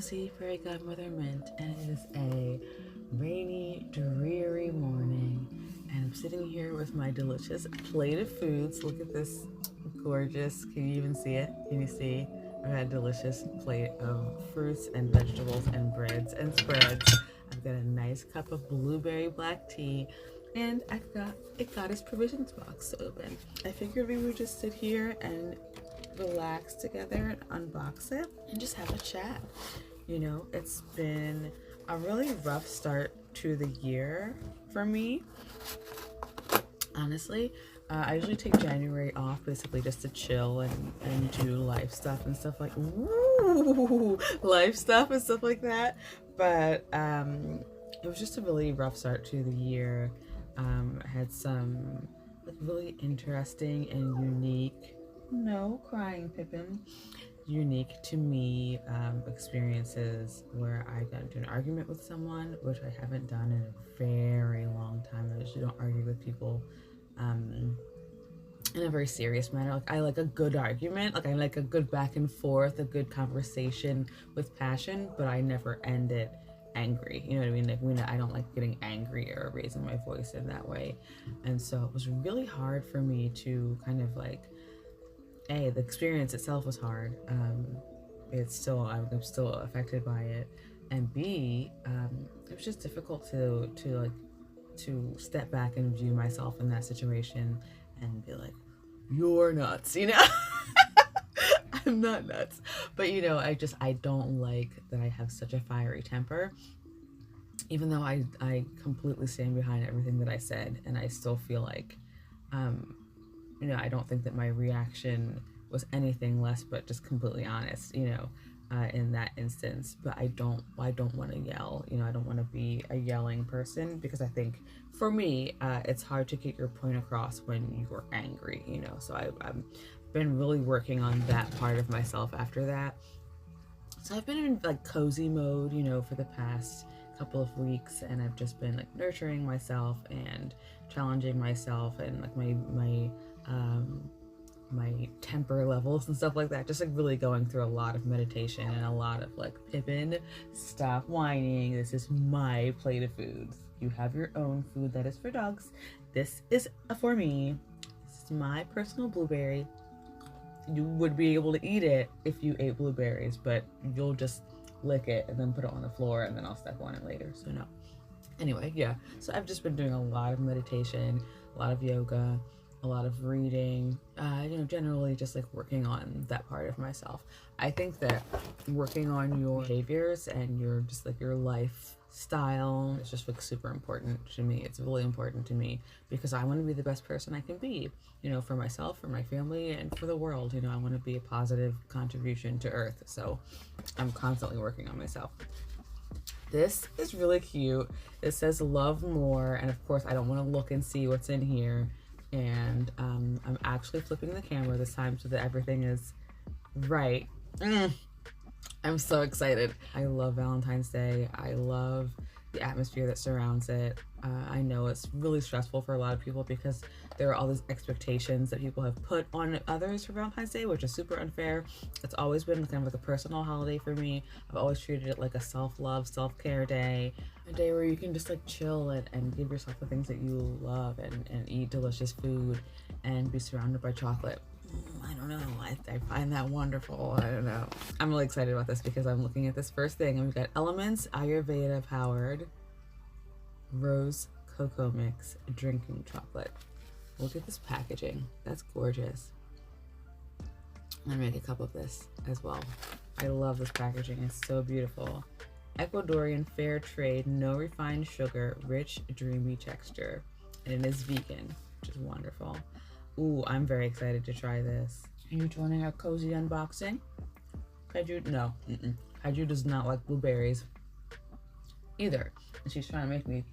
cozy fairy godmother Mint, and it is a rainy, dreary morning, and I'm sitting here with my delicious plate of foods. Look at this gorgeous, can you even see it? Can you see? I've got a delicious plate of fruits and vegetables and breads and spreads. I've got a nice cup of blueberry black tea, and I've got a Goddess Provisions box open. I figured we would just sit here and relax together and unbox it and just have a chat. You know, it's been a really rough start to the year for me, honestly. I usually take January off basically just to chill and do life stuff and stuff like life stuff and stuff like that. But it was just a really rough start to the year. I had some like really interesting and unique, no crying Pippin, unique to me experiences where I got into an argument with someone, which I haven't done in a very long time. I usually don't argue with people in a very serious manner. Like, I like a good argument, like I like a good back and forth, a good conversation with passion, but I never end it angry. You know what I mean? Like, I don't like getting angry or raising my voice in that way. And so it was really hard for me to kind of like, A, the experience itself was hard. I'm still affected by it. And B, it was just difficult to step back and view myself in that situation and be like, you're nuts, you know? I'm not nuts. But you know, I don't like that I have such a fiery temper. Even though I completely stand behind everything that I said, and I still feel like you know, I don't think that my reaction was anything less but just completely honest, you know, in that instance. But I don't want to yell, you know. I don't want to be a yelling person, because I think for me it's hard to get your point across when you're angry, you know. So I've been really working on that part of myself after that. So I've been in like cozy mode, you know, for the past couple of weeks, and I've just been like nurturing myself and challenging myself and like my temper levels and stuff like that. Just like really going through a lot of meditation and a lot of like, Pippin, stop whining. This is my plate of foods. You have your own food that is for dogs. This is for me. This is my personal blueberry. You would be able to eat it if you ate blueberries, but you'll just lick it and then put it on the floor, and then I'll step on it later. So no. Anyway, yeah. So I've just been doing a lot of meditation, a lot of yoga, a lot of reading, you know, generally just like working on that part of myself. I think that working on your behaviors and your just like your lifestyle is just like super important to me. It's really important to me because I want to be the best person I can be, you know, for myself, for my family, and for the world. You know, I want to be a positive contribution to Earth. So I'm constantly working on myself. This is really cute. It says love more, and of course I don't want to look and see what's in here. And I'm actually flipping the camera this time so that everything is right. I'm so excited. I love Valentine's Day. I love the atmosphere that surrounds it. I know it's really stressful for a lot of people because there are all these expectations that people have put on others for Valentine's Day, which is super unfair. It's always been kind of like a personal holiday for me. I've always treated it like a self-love, self-care day. A day where you can just like chill and give yourself the things that you love and eat delicious food and be surrounded by chocolate. I don't know. I find that wonderful. I don't know. I'm really excited about this because I'm looking at this first thing, and we've got Elements Ayurveda powered rose cocoa mix drinking chocolate. Look at this packaging. That's gorgeous. I'm gonna make a cup of this as well. I love this packaging. It's so beautiful. Ecuadorian fair trade, no refined sugar, rich, dreamy texture. And it is vegan, which is wonderful. Ooh, I'm very excited to try this. Are you joining our cozy unboxing? Kaiju? No. Kaiju does not like blueberries either. And she's trying to make me,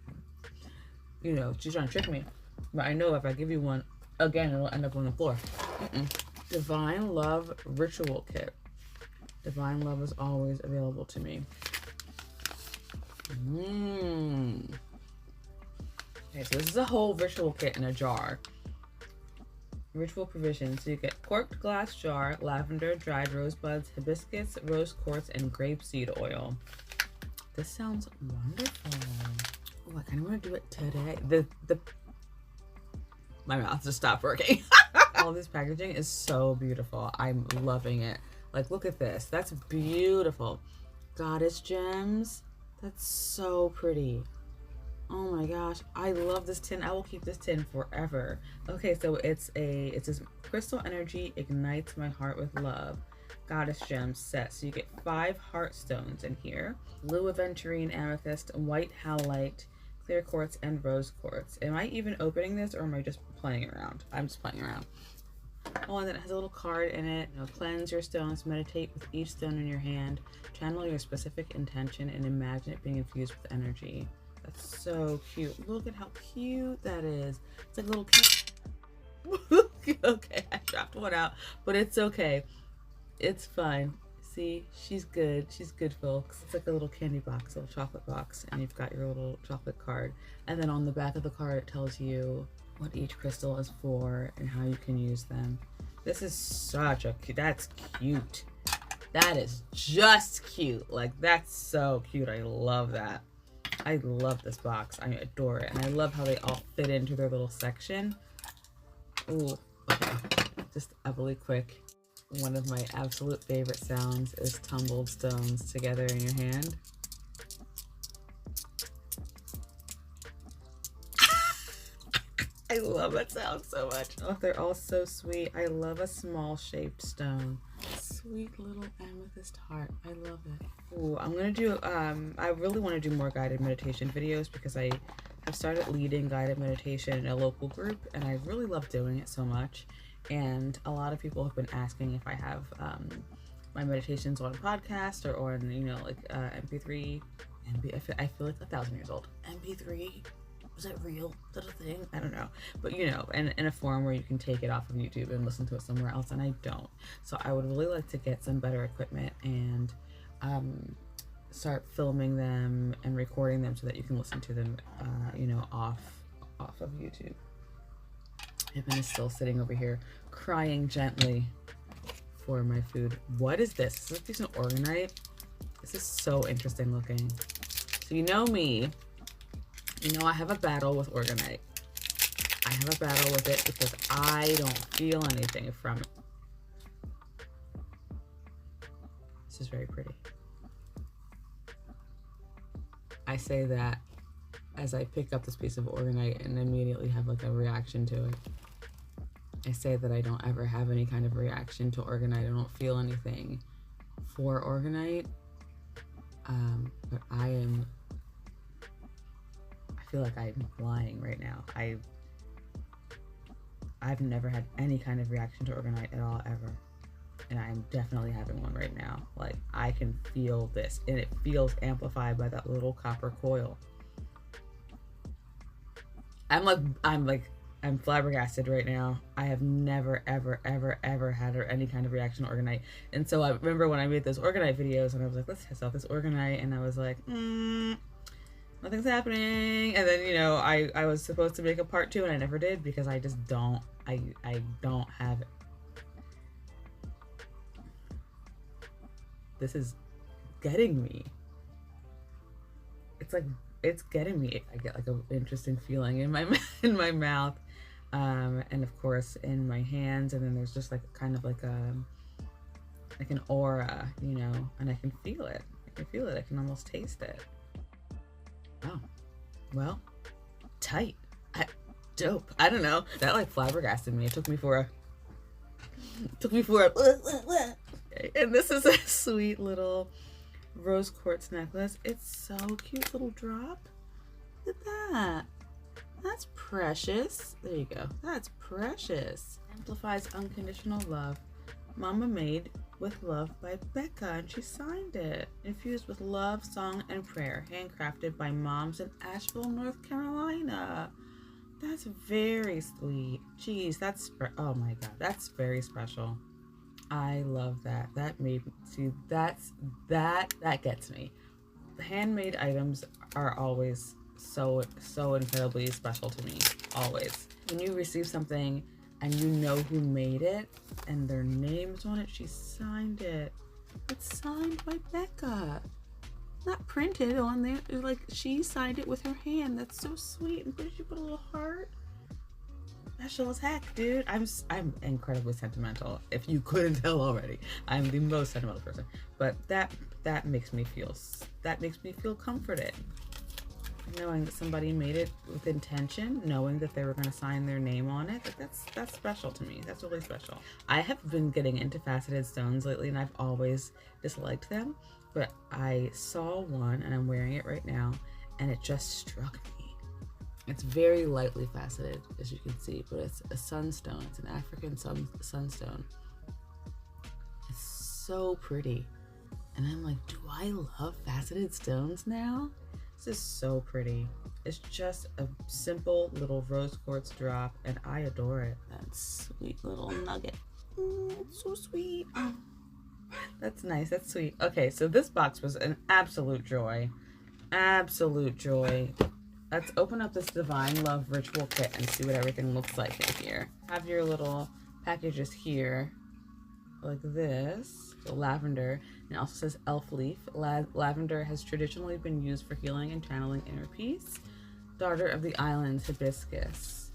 you know, she's trying to trick me. But I know if I give you one, again, it'll end up on the floor. Divine Love Ritual Kit. Divine Love is always available to me. Okay, so this is a whole ritual kit in a jar. Ritual provisions. So you get corked glass jar, lavender, dried rosebuds, hibiscus, rose quartz, and grapeseed oil. This sounds wonderful. Oh, I kind of want to do it today. My mouth just stopped working. All this packaging is so beautiful. I'm loving it. Like, look at this. That's beautiful. Goddess gems. That's so pretty. Oh my gosh, I love this tin. I will keep this tin forever. Okay, so it says crystal energy ignites my heart with love. Goddess gems set. So you get 5 heart stones in here. Blue aventurine amethyst, white howlite, clear quartz, and rose quartz. Am I even opening this, or am I just playing around? I'm just playing around. Oh, and then it has a little card in it. Cleanse your stones, meditate with each stone in your hand, channel your specific intention, and imagine it being infused with energy. That's so cute. Look at how cute that is. It's like a little okay, I dropped one out, but it's okay. It's fine. See, she's good. She's good, folks. It's like a little candy box, a little chocolate box, and you've got your little chocolate card. And then on the back of the card, it tells you what each crystal is for and how you can use them. This is such a cute. That's cute. That is just cute. Like, that's so cute. I love that. I love this box. I adore it. And I love how they all fit into their little section. Ooh, okay. Just a really quick. One of my absolute favorite sounds is tumbled stones together in your hand. I love that sound so much. Oh, they're all so sweet. I love a small shaped stone. Sweet little amethyst heart. I love it. Ooh, I'm gonna do, I really want to do more guided meditation videos because I have started leading guided meditation in a local group and I really love doing it so much. And a lot of people have been asking if I have my meditations on a podcast or on, like MP3. I feel like 1,000 years old. MP3? Is that real? Is that a thing? I don't know. But and in a form where you can take it off of YouTube and listen to it somewhere else, and I don't. So I would really like to get some better equipment and start filming them and recording them so that you can listen to them, off of YouTube. Pippin is still sitting over here crying gently for my food. What is this? Is this a piece of orgonite? This is so interesting looking. So you know me. I have a battle with orgonite. I have a battle with it because I don't feel anything from it. This is very pretty. I say that as I pick up this piece of orgonite and immediately have like a reaction to it. I say that I don't ever have any kind of reaction to orgonite. I don't feel anything for orgonite. But I feel like I'm lying right now. I've never had any kind of reaction to orgonite at all, ever. And I'm definitely having one right now. Like, I can feel this, and it feels amplified by that little copper coil. I'm flabbergasted right now. I have never, ever, ever, ever had any kind of reaction to orgonite. And so I remember when I made those orgonite videos, and I was like, let's test out this orgonite, and I was like, nothing's happening. And then, I was supposed to make a part 2 and I never did because I just don't, I don't have it. This is getting me. It's getting me. I get like an interesting feeling in my mouth, and of course in my hands, and then there's just like kind of like an aura, and I can feel it. I can almost taste it. Oh, well, tight. Dope. I don't know. That like flabbergasted me. It took me for a. And this is a sweet little rose quartz necklace. It's so cute, little drop. Look at that. That's precious. There you go. That's precious. Amplifies unconditional love. Mama made with love by Becca, and she signed it. Infused with love, song, and prayer. Handcrafted by moms in Asheville, North Carolina. That's very sweet. Jeez, oh my god, that's very special. I love that. That made me see. That gets me. The handmade items are always so incredibly special to me. Always. When you receive something and you know who made it, and their names on it. She signed it. It's signed by Becca. Not printed on there. It's like she signed it with her hand. That's so sweet. And did she put a little heart? Special as heck, dude. I'm incredibly sentimental. If you couldn't tell already, I'm the most sentimental person. But that makes me feel comforted, knowing that somebody made it with intention, knowing that they were going to sign their name on it. That's special to me. That's really special. I have been getting into faceted stones lately, and I've always disliked them. But I saw one, and I'm wearing it right now, and it just struck me. It's very lightly faceted, as you can see, but it's a sunstone. It's an African sunstone. It's so pretty. And I'm like, do I love faceted stones now? This is so pretty. It's just a simple little rose quartz drop, and I adore it. That sweet little nugget. It's so sweet. That's nice. That's sweet. Okay, so this box was an absolute joy. Absolute joy. Let's open up this Divine Love Ritual Kit and see what everything looks like in here. Have your little packages here, like this, the lavender, and it also says elf leaf. Lavender has traditionally been used for healing and channeling inner peace. Daughter of the Islands, hibiscus.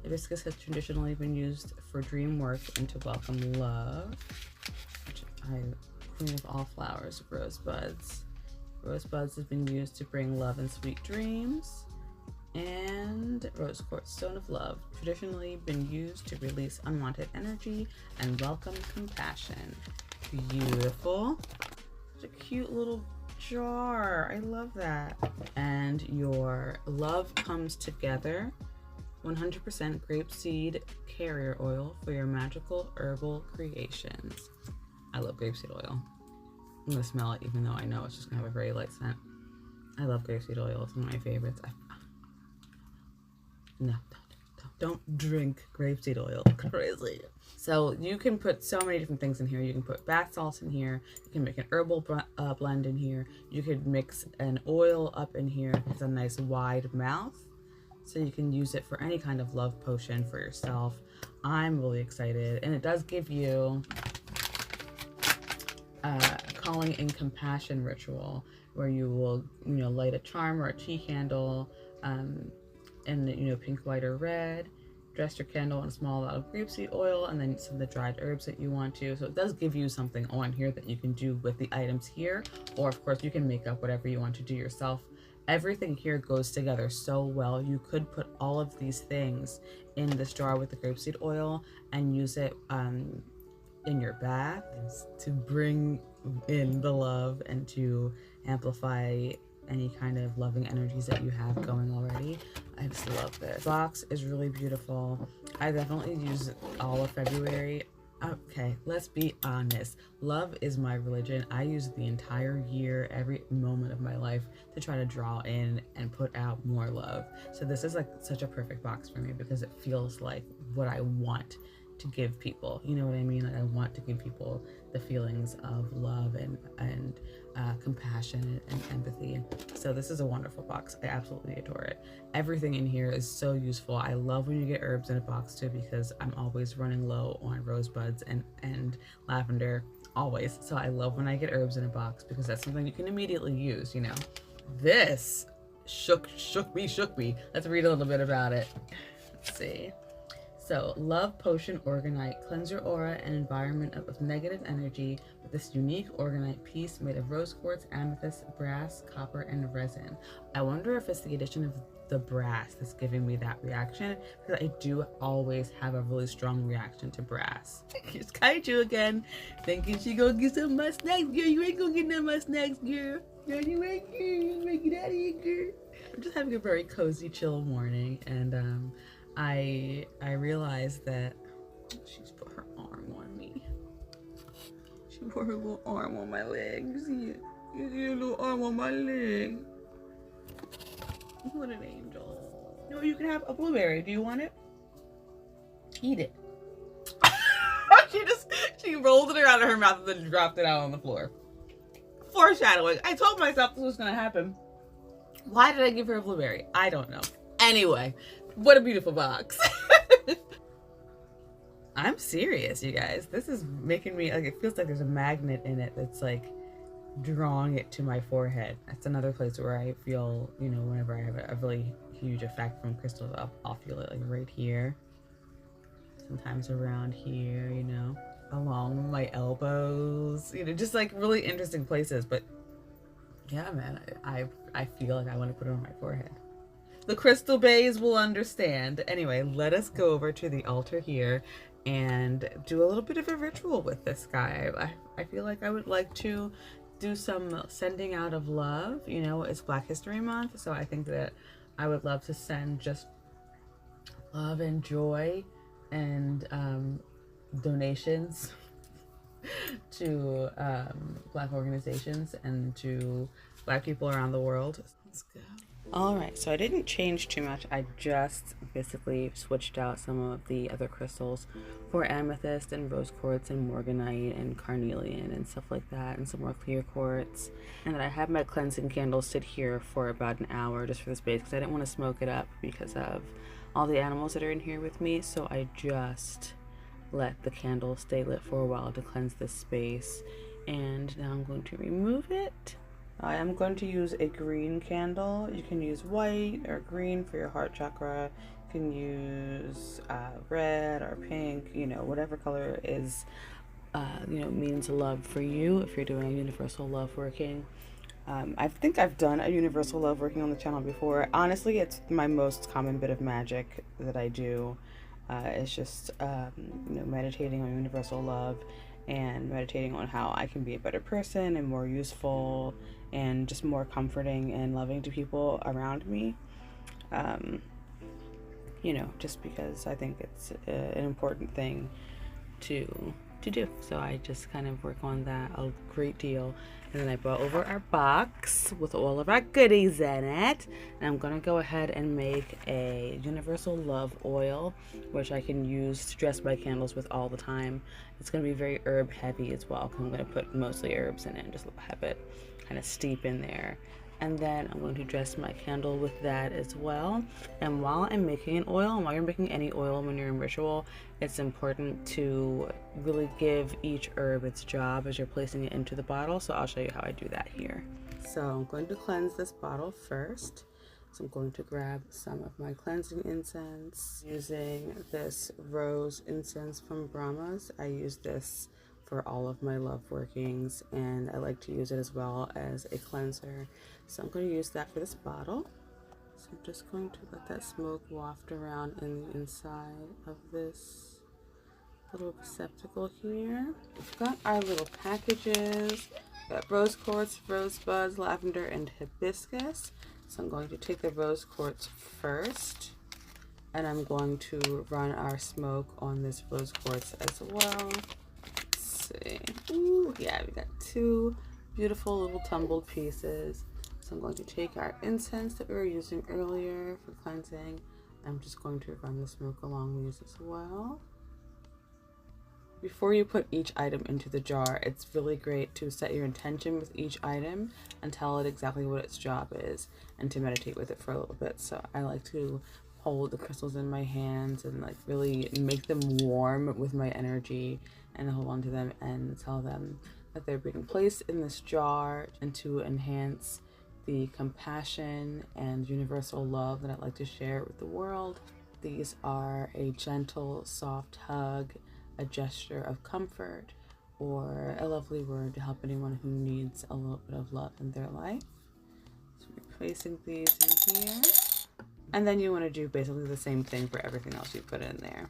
Hibiscus has traditionally been used for dream work and to welcome love. Queen of all flowers, rosebuds. Rosebuds has been used to bring love and sweet dreams. And rose quartz, stone of love, traditionally been used to release unwanted energy and welcome compassion. Beautiful. Such a cute little jar. I love that. And your love comes together. 100% grapeseed carrier oil for your magical herbal creations. I love grapeseed oil. I'm gonna smell it, even though I know it's just gonna have a very light scent. I love grapeseed oil. It's one of my favorites. No, don't drink grapeseed oil. Crazy. So you can put so many different things in here. You can put bath salts in here. You can make an herbal blend in here. You could mix an oil up in here. It's a nice wide mouth, so you can use it for any kind of love potion for yourself. I'm really excited, and it does give you calling in compassion ritual, where you will, light a charm or a tea candle, in pink, white, or red. Dress your candle in a small amount of grapeseed oil, and then some of the dried herbs that you want to. So it does give you something on here that you can do with the items here, or of course you can make up whatever you want to do yourself. Everything here goes together so well. You could put all of these things in this jar with the grapeseed oil and use it in your bath to bring in the love and to amplify any kind of loving energies that you have going already. I just love this. Box is really beautiful. I definitely use all of February. Okay, let's be honest. Love is my religion. I use the entire year, every moment of my life, to try to draw in and put out more love. So this is like such a perfect box for me because it feels like what I want to give people. You know what I mean? Like I want to give people the feelings of love and compassion and empathy. So this is a wonderful box. I absolutely adore it. Everything in here is so useful. I love when you get herbs in a box too, because I'm always running low on rosebuds and lavender, always. So I love when I get herbs in a box because that's something you can immediately use, This shook me. Let's read a little bit about it. Let's see. So, love potion orgonite. Cleanse your aura and environment of negative energy with this unique orgonite piece made of rose quartz, amethyst, brass, copper, and resin. I wonder if it's the addition of the brass that's giving me that reaction, because I do always have a really strong reaction to brass. It's Kaiju again, thinking she gonna get some of my snacks. Girl, you ain't gonna get none of my snacks, girl. Girl, you ain't gonna get out of here, girl. I'm just having a very cozy, chill morning, and I realized that she's put her arm on me. She put her little arm on my leg. You see it? You see her little arm on my leg. What an angel. No, you can have a blueberry. Do you want it? Eat it. She rolled it out of her mouth and then dropped it out on the floor. Foreshadowing. I told myself this was gonna happen. Why did I give her a blueberry? I don't know. Anyway. What a beautiful box. I'm serious, you guys. This is making me like, it feels like there's a magnet in it that's like drawing it to my forehead. That's another place where I feel, you know, whenever I have a really huge effect from crystals, I'll feel it like right here, sometimes around here, you know, along my elbows, you know, just like really interesting places. But yeah, man, I feel like I want to put it on my forehead. The crystal bays will understand. Anyway, let us go over to the altar here and do a little bit of a ritual with this guy. I feel like I would like to do some sending out of love. You know, it's Black History Month, so I think that I would love to send just love and joy and donations to Black organizations and to Black people around the world. Let's go. Alright, so I didn't change too much. I just basically switched out some of the other crystals for amethyst and rose quartz and morganite and carnelian and stuff like that, and some more clear quartz. And then I had my cleansing candle sit here for about an hour just for the space because I didn't want to smoke it up because of all the animals that are in here with me. So I just let the candle stay lit for a while to cleanse this space. And now I'm going to remove it. I am going to use a green candle. You can use white or green for your heart chakra. You can use red or pink, you know, whatever color is, you know, means love for you if you're doing a universal love working. I think I've done a universal love working on the channel before. Honestly, it's my most common bit of magic that I do. It's just, you know, meditating on universal love and meditating on how I can be a better person and more useful and just more comforting and loving to people around me. You know, just because I think it's an important thing to do. So I just kind of work on that a great deal. And then I brought over our box with all of our goodies in it. And I'm gonna go ahead and make a universal love oil, which I can use to dress my candles with all the time. It's gonna be very herb heavy as well, because I'm gonna put mostly herbs in it and just have it kind of steep in there. And then I'm going to dress my candle with that as well. And while I'm making an oil, and while you're making any oil when you're in ritual, it's important to really give each herb its job as you're placing it into the bottle. So I'll show you how I do that here. So I'm going to cleanse this bottle first. So I'm going to grab some of my cleansing incense using this rose incense from Brahma's. I use this for all of my love workings, and I like to use it as well as a cleanser. So I'm going to use that for this bottle. So I'm just going to let that smoke waft around in the inside of this little receptacle here. We've got our little packages. We've got rose quartz, rose buds, lavender, and hibiscus. So I'm going to take the rose quartz first, and I'm going to run our smoke on this rose quartz as well. See. Ooh, yeah, we got two beautiful little tumbled pieces. So I'm going to take our incense that we were using earlier for cleansing. I'm just going to run the smoke along these as well. Before you put each item into the jar, it's really great to set your intention with each item and tell it exactly what its job is and to meditate with it for a little bit. So I like to hold the crystals in my hands and like really make them warm with my energy and hold on to them and tell them that they're being placed in this jar and to enhance the compassion and universal love that I'd like to share with the world. These are a gentle, soft hug, a gesture of comfort, or a lovely word to help anyone who needs a little bit of love in their life. So we're placing these in here. And then you want to do basically the same thing for everything else you put in there.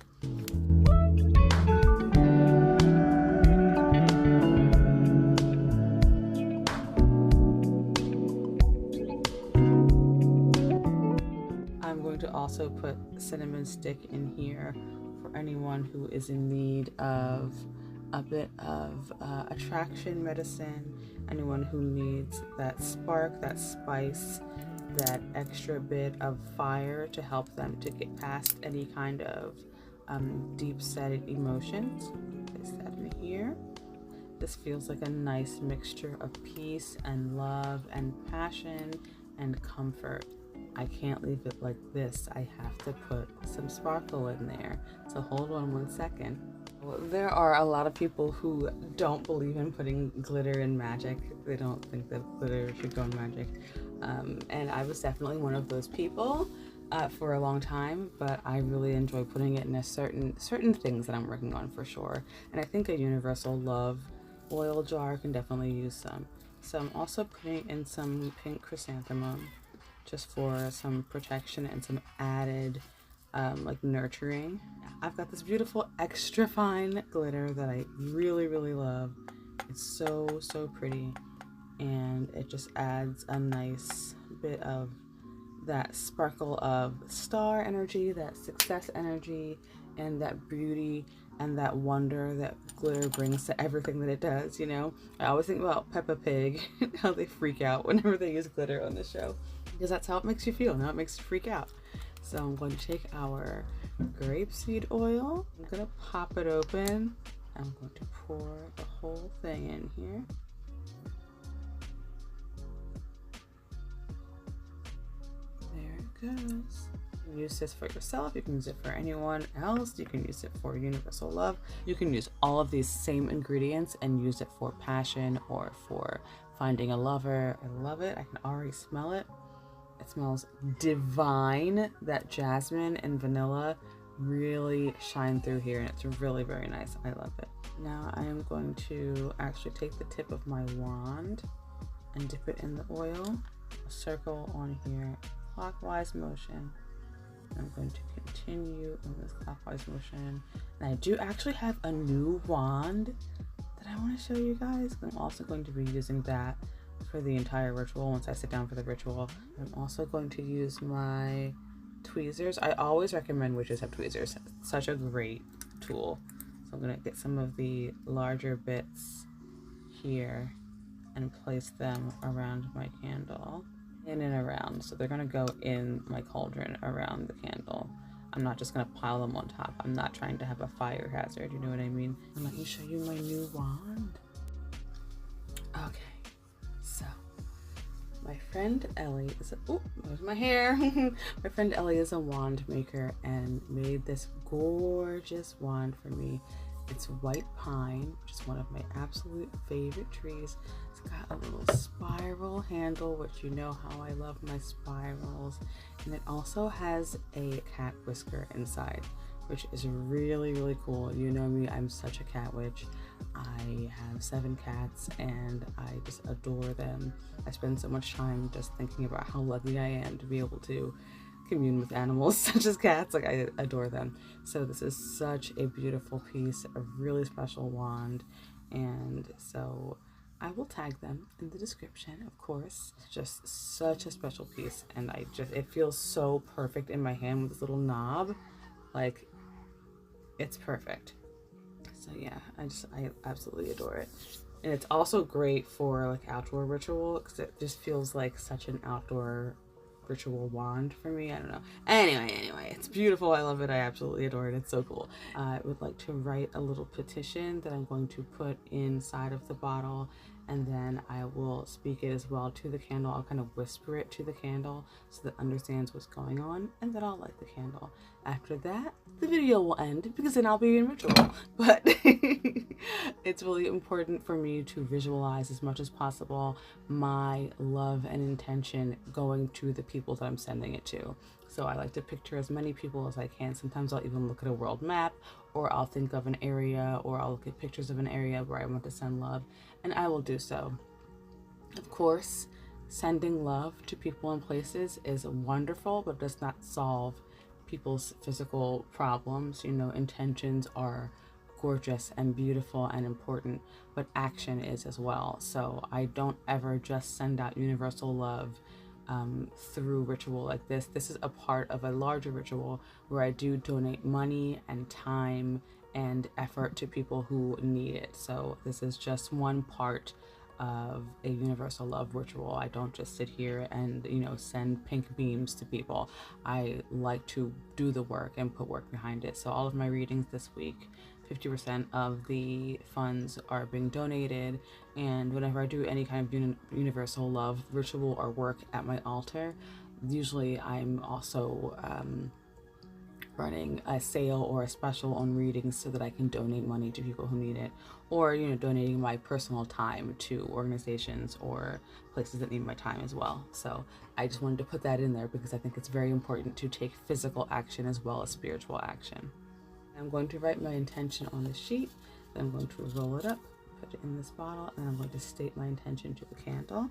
I'm going to also put cinnamon stick in here for anyone who is in need of a bit of attraction medicine, anyone who needs that spark, that spice, that extra bit of fire to help them to get past any kind of deep-seated emotions. Place that in here. This feels like a nice mixture of peace and love and passion and comfort. I can't leave it like this. I have to put some sparkle in there. So hold on 1 second. There are a lot of people who don't believe in putting glitter in magic. They don't think that glitter should go in magic. And I was definitely one of those people for a long time, but I really enjoy putting it in a certain things that I'm working on for sure. And I think a universal love oil jar can definitely use some. So I'm also putting in some pink chrysanthemum just for some protection and some added like nurturing. I've got this beautiful extra fine glitter that I really love. It's so pretty, and it just adds a nice bit of that sparkle of star energy, that success energy, and that beauty and that wonder that glitter brings to everything that it does, you know? I always think about Peppa Pig and how they freak out whenever they use glitter on the show, because that's how it makes you feel, and how it makes you freak out. So I'm going to take our grapeseed oil, I'm going to pop it open, I'm going to pour the whole thing in here. There it goes. You can use this for yourself, you can use it for anyone else, you can use it for universal love. You can use all of these same ingredients and use it for passion or for finding a lover. I love it. I can already smell it. It smells divine. That jasmine and vanilla really shine through here, and it's really very nice. I love it. Now I am going to actually take the tip of my wand and dip it in the oil, a circle on here, clockwise motion. I'm going to continue in this clockwise motion. And I do actually have a new wand that I want to show you guys. I'm also going to be using that for the entire ritual once I sit down for the ritual. I'm also going to use my tweezers. I always recommend witches have tweezers. It's such a great tool. So I'm going to get some of the larger bits here and place them around my candle, in and around. So they're going to go in my cauldron around the candle. I'm not just going to pile them on top. I'm not trying to have a fire hazard, you know what I mean? And let me show you my new wand. Okay. So, my friend Ellie is there's my hair. My friend Ellie is a wand maker and made this gorgeous wand for me. It's white pine, which is one of my absolute favorite trees. It's got a little spiral handle, which you know how I love my spirals. And it also has a cat whisker inside, which is really cool. You know me, I'm such a cat witch. I have 7 cats and I just adore them. I spend so much time just thinking about how lucky I am to be able to commune with animals such as cats. Like, I adore them. So this is such a beautiful piece, a really special wand, and so I will tag them in the description, of course. It's just such a special piece, and it feels so perfect in my hand with this little knob. Like, it's perfect. So yeah, I absolutely adore it. And it's also great for like outdoor ritual, because it just feels like such an outdoor ritual wand for me. I don't know. Anyway, it's beautiful. I love it. I absolutely adore it. It's so cool. I would like to write a little petition that I'm going to put inside of the bottle, and then I will speak it as well to the candle. I'll kind of whisper it to the candle so that it understands what's going on, and then I'll light the candle. After that, the video will end, because then I'll be in ritual. But it's really important for me to visualize as much as possible my love and intention going to the people that I'm sending it to. So I like to picture as many people as I can. Sometimes I'll even look at a world map, or I'll think of an area, or I'll look at pictures of an area where I want to send love, and I will do so. Of course, sending love to people and places is wonderful, but does not solve people's physical problems. You know, intentions are gorgeous and beautiful and important, but action is as well. So I don't ever just send out universal love through ritual like this. This is a part of a larger ritual where I do donate money and time and effort to people who need it. So this is just one part of a universal love ritual. I don't just sit here and, you know, send pink beams to people. I like to do the work and put work behind it. So all of my readings this week, 50% of the funds are being donated, and whenever I do any kind of universal love ritual or work at my altar, usually I'm also running a sale or a special on readings so that I can donate money to people who need it, or donating my personal time to organizations or places that need my time as well. So I just wanted to put that in there because I think it's very important to take physical action as well as spiritual action. I'm going to write my intention on the sheet, then I'm going to roll it up, put it in this bottle, and I'm going to state my intention to the candle.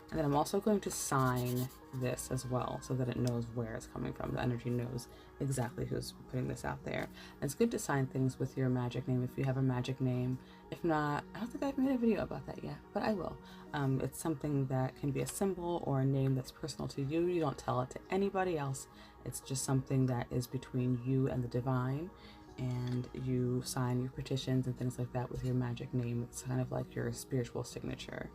And then I'm also going to sign this as well so that it knows where it's coming from. The energy knows exactly who's putting this out there. And it's good to sign things with your magic name if you have a magic name. If not, I don't think I've made a video about that yet, but I will. It's something that can be a symbol or a name that's personal to you. You don't tell it to anybody else. It's just something that is between you and the divine. And you sign your petitions and things like that with your magic name. It's kind of like your spiritual signature.